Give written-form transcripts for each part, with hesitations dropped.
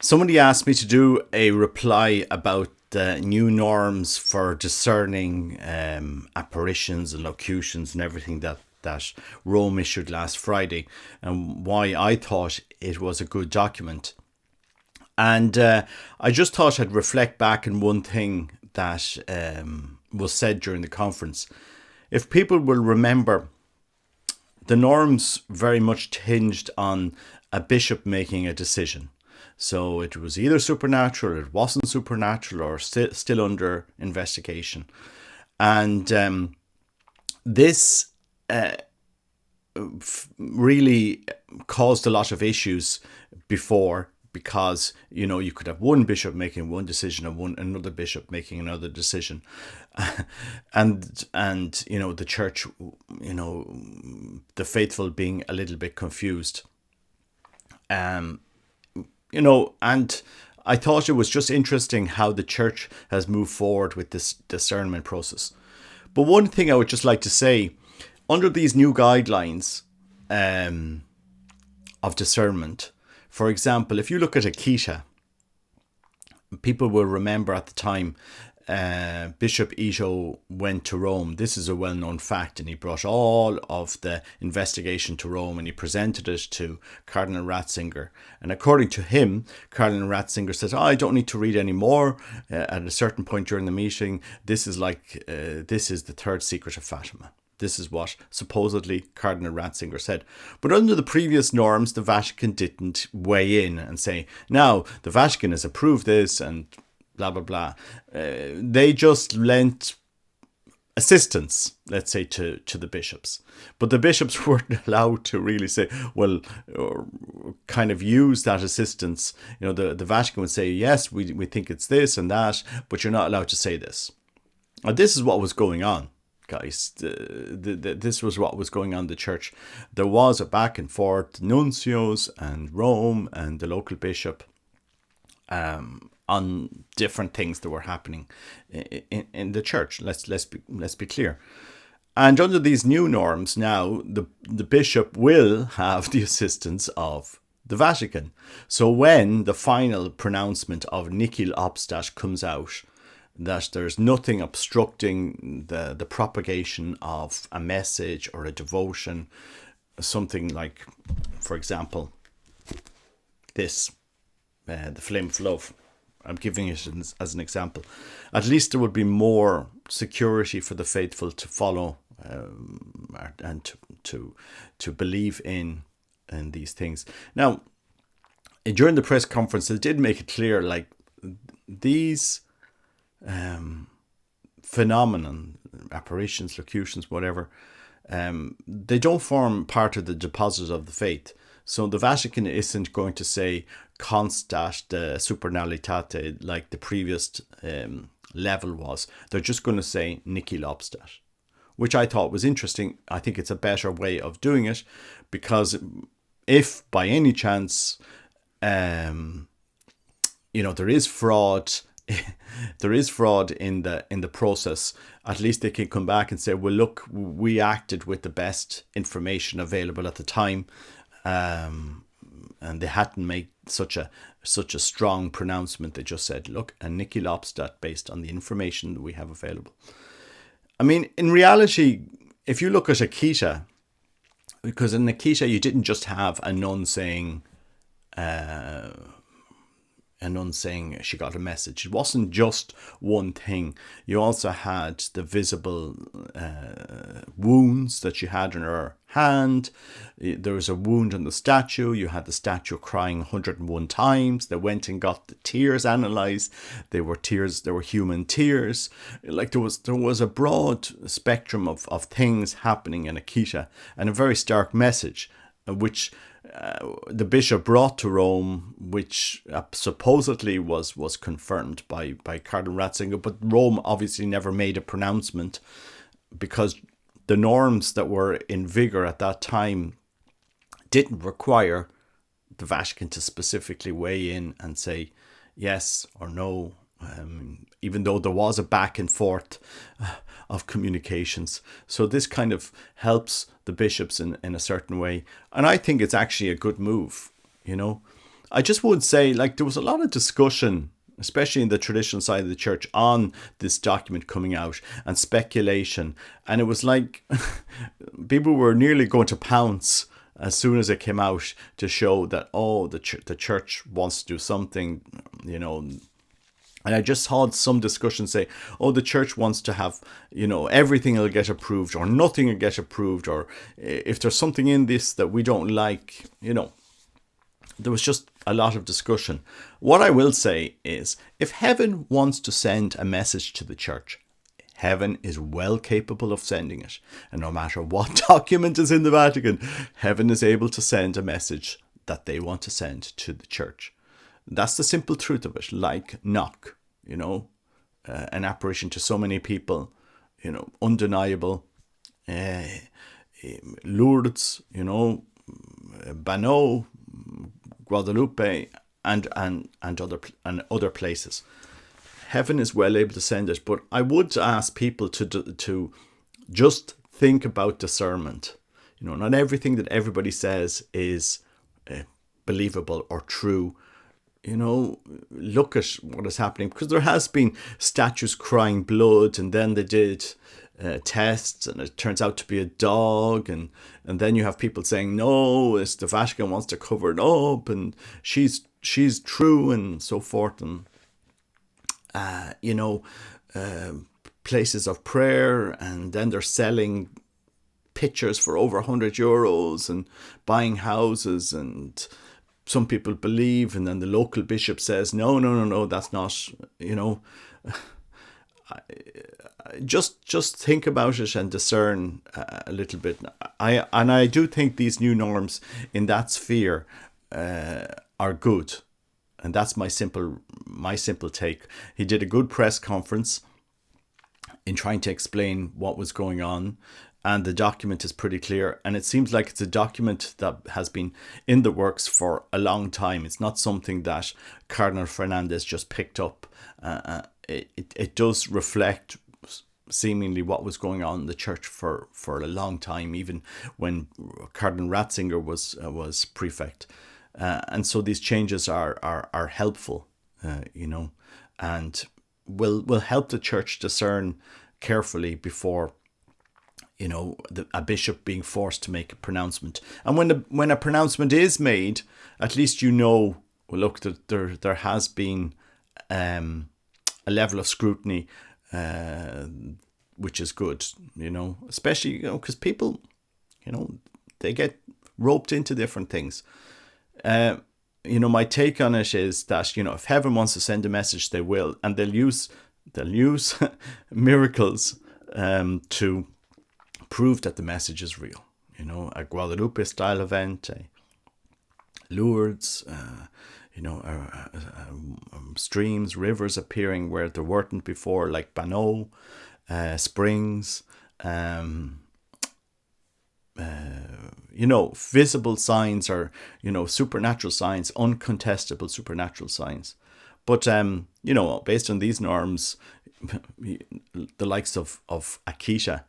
Somebody asked me to do a reply about the new norms for discerning apparitions and locutions and everything that Rome issued last Friday, and why I thought it was a good document. And I just thought I'd reflect back on one thing that was said during the conference. If people will remember, the norms very much hinged on a bishop making a decision. So it was either supernatural, it wasn't supernatural, or still under investigation. And this really caused a lot of issues before, because you could have one bishop making one decision and another bishop making another decision, and the church, the faithful being a little bit confused. And I thought it was just interesting how the church has moved forward with this discernment process. But one thing I would just like to say, under these new guidelines of discernment, for example, if you look at Akita, people will remember at the time Bishop Ito went to Rome. This is a well-known fact, and he brought all of the investigation to Rome and he presented it to Cardinal Ratzinger. And according to him, Cardinal Ratzinger says, I don't need to read any more. At a certain point during the meeting, this is the third secret of Fatima. This is what supposedly Cardinal Ratzinger said. But under the previous norms, the Vatican didn't weigh in and say, now, the Vatican has approved this and blah, blah, blah. They just lent assistance, let's say, to the bishops. But the bishops weren't allowed to really say, well, or kind of use that assistance. The Vatican would say, yes, we think it's this and that, but you're not allowed to say this. And this is what was going on, guys. This was what was going on in the church. There was a back and forth, nuncios and Rome and the local bishop, on different things that were happening in the church. Let's be clear. And under these new norms now, the bishop will have the assistance of the Vatican. So when the final pronouncement of nihil obstat comes out, that there's nothing obstructing the propagation of a message or a devotion, something like, for example, this, the flame of love. I'm giving it as an example. At least there would be more security for the faithful to follow and to believe in these things. Now, during the press conference, they did make it clear, like, these phenomenon, apparitions, locutions, whatever, they don't form part of the deposit of the faith. So the Vatican isn't going to say constat supernalitate like the previous level was. They're just going to say nihil obstat, which I thought was interesting. I think it's a better way of doing it, because if by any chance there is fraud, there is fraud in the process, at least they can come back and say, well, look, we acted with the best information available at the time, and they hadn't made such a strong pronouncement. They just said, look, a nihil obstat based on the information that we have available. I mean, in reality, if you look at Akita, because in Akita you didn't just have a nun saying she got a message. It wasn't just one thing. You also had the visible wounds that she had in her hand. There was a wound on the statue. You had the statue crying 101 times. They went and got the tears analysed. They were tears. They were human tears. Like there was a broad spectrum of things happening in Akita, and a very stark message, which the bishop brought to Rome, which supposedly was confirmed by Cardinal Ratzinger, but Rome obviously never made a pronouncement, because the norms that were in vigor at that time didn't require the Vatican to specifically weigh in and say yes or no, even though there was a back and forth of communications. So this kind of helps the bishops in a certain way. And I think it's actually a good move, I just would say, like, there was a lot of discussion, especially in the traditional side of the church, on this document coming out and speculation. And it was like people were nearly going to pounce as soon as it came out to show that, oh, the church wants to do something, you know. And I just had some discussion say, oh, the church wants to have, you know, everything will get approved or nothing will get approved, or if there's something in this that we don't like, you know. There was just a lot of discussion. What I will say is, if heaven wants to send a message to the church, heaven is well capable of sending it. And no matter what document is in the Vatican, heaven is able to send a message that they want to send to the church. That's the simple truth of it. Like knock, you know, an apparition to so many people, you know, undeniable. Lourdes, you know, Bano, Guadalupe, and other places. Heaven is well able to send it, but I would ask people to just think about discernment. You know, not everything that everybody says is believable or true. You know, look at what is happening, because there has been statues crying blood, and then they did tests and it turns out to be a dog, and then you have people saying, no, it's the Vatican wants to cover it up and she's true, and so forth. And you know, places of prayer, and then they're selling pictures for over €100 and buying houses, and some people believe, and then the local bishop says, no, that's not, you know. Just think about it and discern a little bit. I do think these new norms in that sphere are good, and that's my simple take. He did a good press conference in trying to explain what was going on, and the document is pretty clear, and it seems like it's a document that has been in the works for a long time. It's not something that Cardinal Fernandez just picked up. It does reflect seemingly what was going on in the church for a long time, even when Cardinal Ratzinger was prefect. And so these changes are helpful, you know, and will help the church discern carefully before, you know, a bishop being forced to make a pronouncement. And when a pronouncement is made, at least you know, well, look, there has been a level of scrutiny, which is good, you know, especially, you know, because people, you know, they get roped into different things. You know, my take on it is that, you know, if heaven wants to send a message, they will, and they'll use miracles to prove that the message is real. You know, a Guadalupe style event, a Lourdes, you know, streams, rivers appearing where there weren't before, like Bano, springs, you know, visible signs, or, you know, supernatural signs, uncontestable supernatural signs. But, you know, based on these norms, the likes of Akisha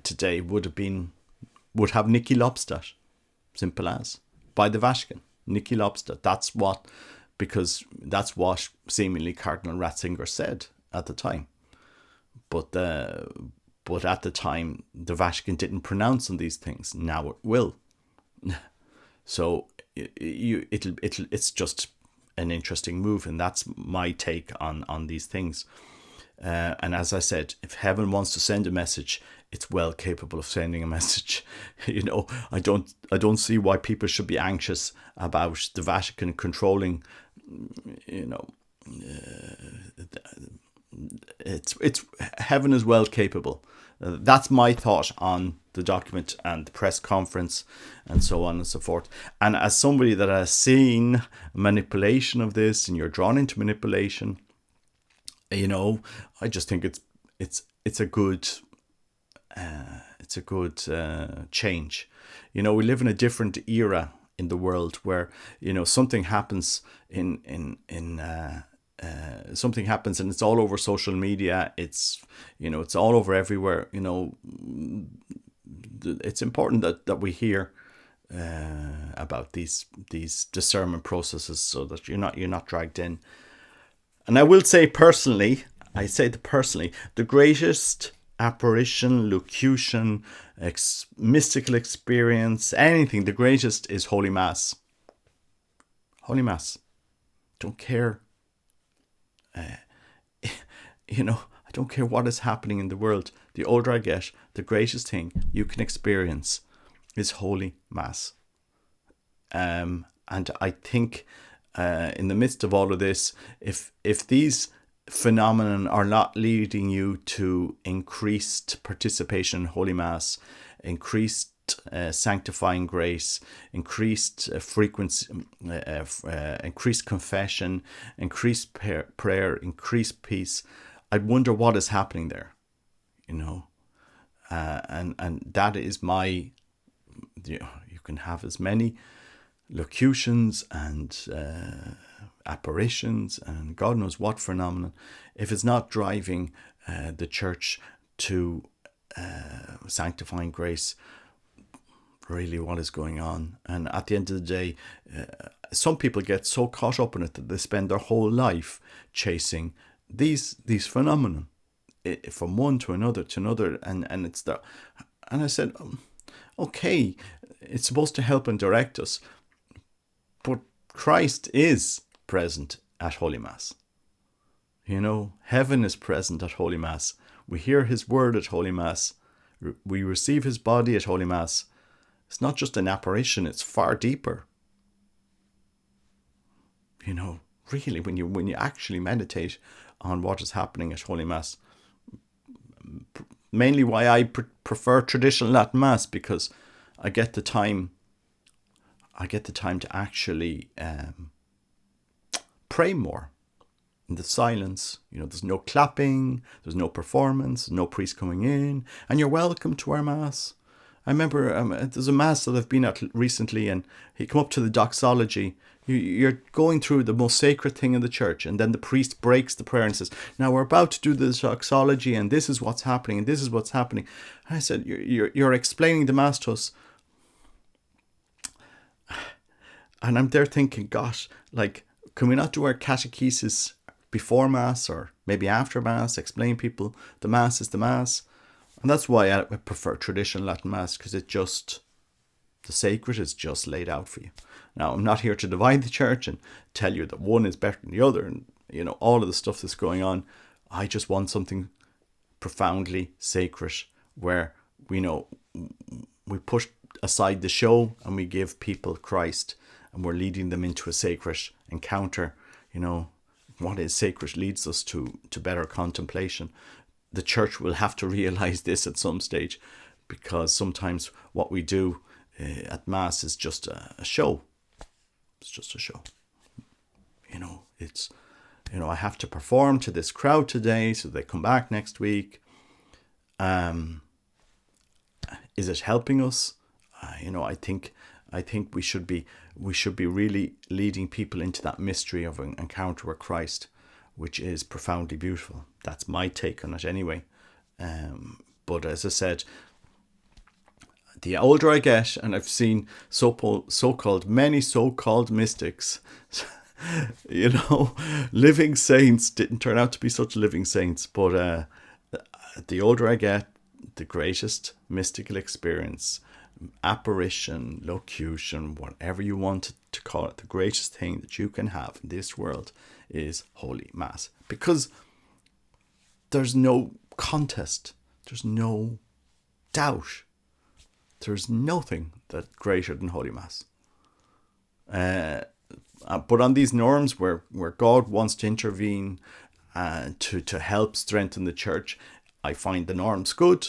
today would have Niki Lobstadt, simple as, by the Vatican. Niki Lobstadt. Because that's what seemingly Cardinal Ratzinger said at the time. But at the time, the Vatican didn't pronounce on these things. Now it will. So it's just an interesting move, and that's my take on these things. And as I said, if heaven wants to send a message, it's well capable of sending a message. You know, I don't see why people should be anxious about the Vatican controlling. You know, it's heaven is well capable. That's my thought on the document and the press conference and so on and so forth. And as somebody that has seen manipulation of this, and you're drawn into manipulation, you know, I just think it's a good change. You know, we live in a different era in the world where, you know, something happens something happens and it's all over social media. It's, you know, it's all over everywhere. You know, it's important that we hear about these discernment processes, so that you're not dragged in. And I will say personally, the greatest apparition, locution, mystical experience, anything, the greatest is Holy Mass. Holy Mass. Don't care. I don't care what is happening in the world. The older I get, the greatest thing you can experience is Holy Mass. And I think in the midst of all of this, if these phenomena are not leading you to increased participation in Holy Mass, increased sanctifying grace, increased frequency, increased confession, increased prayer, increased peace, I wonder what is happening there, and that is my. You can have as many locutions and apparitions and God knows what phenomenon, if it's not driving the church to sanctifying grace, really what is going on? And at the end of the day, some people get so caught up in it that they spend their whole life chasing these phenomena, from one to another, and it's the. And I said, okay, it's supposed to help and direct us, but Christ is present at Holy Mass. Heaven is present at Holy Mass. We hear his word at Holy Mass. We receive his body at Holy Mass. It's not just an apparition, it's far deeper. Really, when you actually meditate on what is happening at Holy Mass, mainly why I prefer traditional Latin Mass, because I get the time to actually pray more in the silence. There's no clapping, there's no performance, no priest coming in, and you're welcome to our Mass. I remember there's a Mass that I've been at recently, and he come up to the doxology. You're going through the most sacred thing in the church, and then the priest breaks the prayer and says, now we're about to do the doxology, and this is what's happening, and this is what's happening. And I said, you're explaining the Mass to us. And I'm there thinking, gosh, can we not do our catechesis before Mass or maybe after Mass, explain people the Mass is the Mass? And that's why I prefer traditional Latin Mass, because the sacred is just laid out for you. Now, I'm not here to divide the church and tell you that one is better than the other and, all of the stuff that's going on. I just want something profoundly sacred where we push aside the show and we give people Christ, and we're leading them into a sacred encounter. What is sacred leads us to better contemplation. The church will have to realize this at some stage, because sometimes what we do at Mass is just a show. It's just a show. I have to perform to this crowd today so they come back next week. Is it helping us? I think we should be really leading people into that mystery of an encounter with Christ, which is profoundly beautiful. That's my take on it anyway. But as I said, the older I get, and I've seen many so-called mystics, living saints didn't turn out to be such living saints. But the older I get, the greatest mystical experience, apparition, locution, whatever you want to call it, the greatest thing that you can have in this world is Holy Mass. Because there's no contest, there's no doubt, there's nothing that's greater than Holy Mass. But on these norms where God wants to intervene to help strengthen the church, I find the norms good.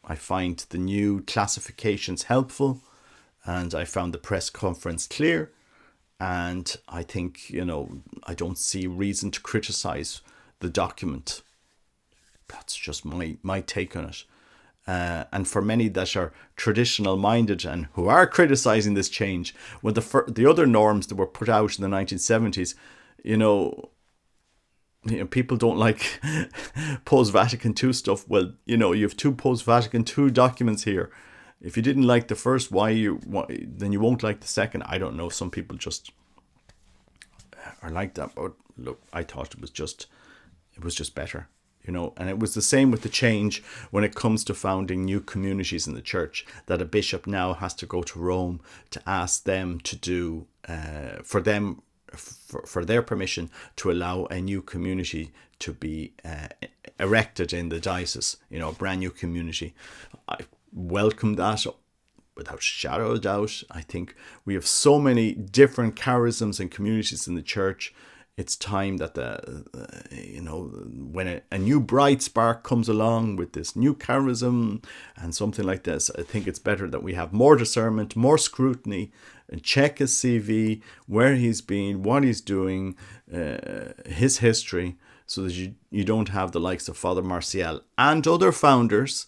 I find the new classifications helpful, and I found the press conference clear. And I think, I don't see reason to criticize the document. That's just my take on it. And for many that are traditional minded and who are criticizing this change, when the other norms that were put out in the 1970s, people don't like post-Vatican II stuff. Well, you have two post-Vatican II documents here. If you didn't like the first, then you won't like the second. I don't know. Some people just are like that. But look, I thought it was just better. And it was the same with the change when it comes to founding new communities in the church, that a bishop now has to go to Rome to ask them to do, for their permission to allow a new community to be erected in the diocese, a brand new community. I welcome that without a shadow of a doubt. I think we have so many different charisms and communities in the church. It's time that when a new bright spark comes along with this new charism and something like this, I think it's better that we have more discernment, more scrutiny, and check his CV, where he's been, what he's doing, his history, so that you don't have the likes of Father Marcial and other founders,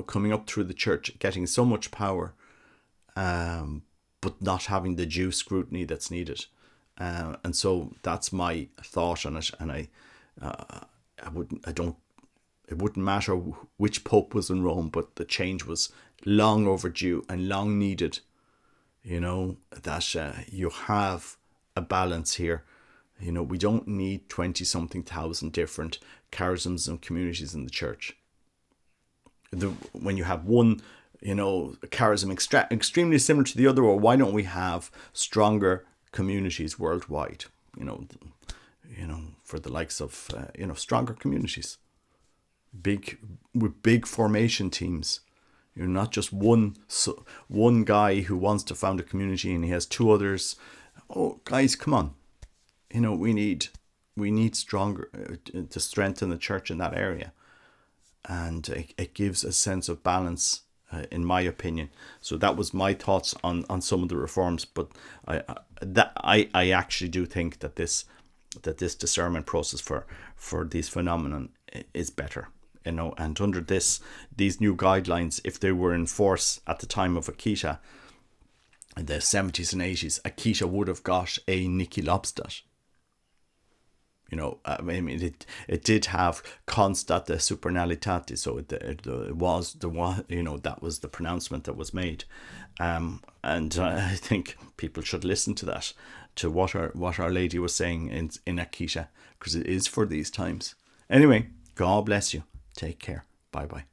coming up through the church, getting so much power, but not having the due scrutiny that's needed. And so that's my thought on it, and it wouldn't matter which pope was in Rome, but the change was long overdue and long needed. That you have a balance here. We don't need 20-something thousand different charisms and communities in the church. When you have one, charism extremely similar to the other, or why don't we have stronger communities worldwide, for the likes of, stronger communities, with big formation teams. You're not just one guy who wants to found a community and he has two others. Oh, guys, come on. We need stronger to strengthen the church in that area. And it gives a sense of balance, in my opinion. So that was my thoughts on some of the reforms. But I actually do think that this discernment process for these phenomenon is better. And under these new guidelines, if they were in force at the time of Akita, in the 70s and 80s, Akita would have got a Niki Lobstadt. It did have constat supernalitate, so it was that was the pronouncement that was made, and I think people should listen to that, to what Our Lady was saying in Akita, because it is for these times. Anyway, God bless you. Take care. Bye bye.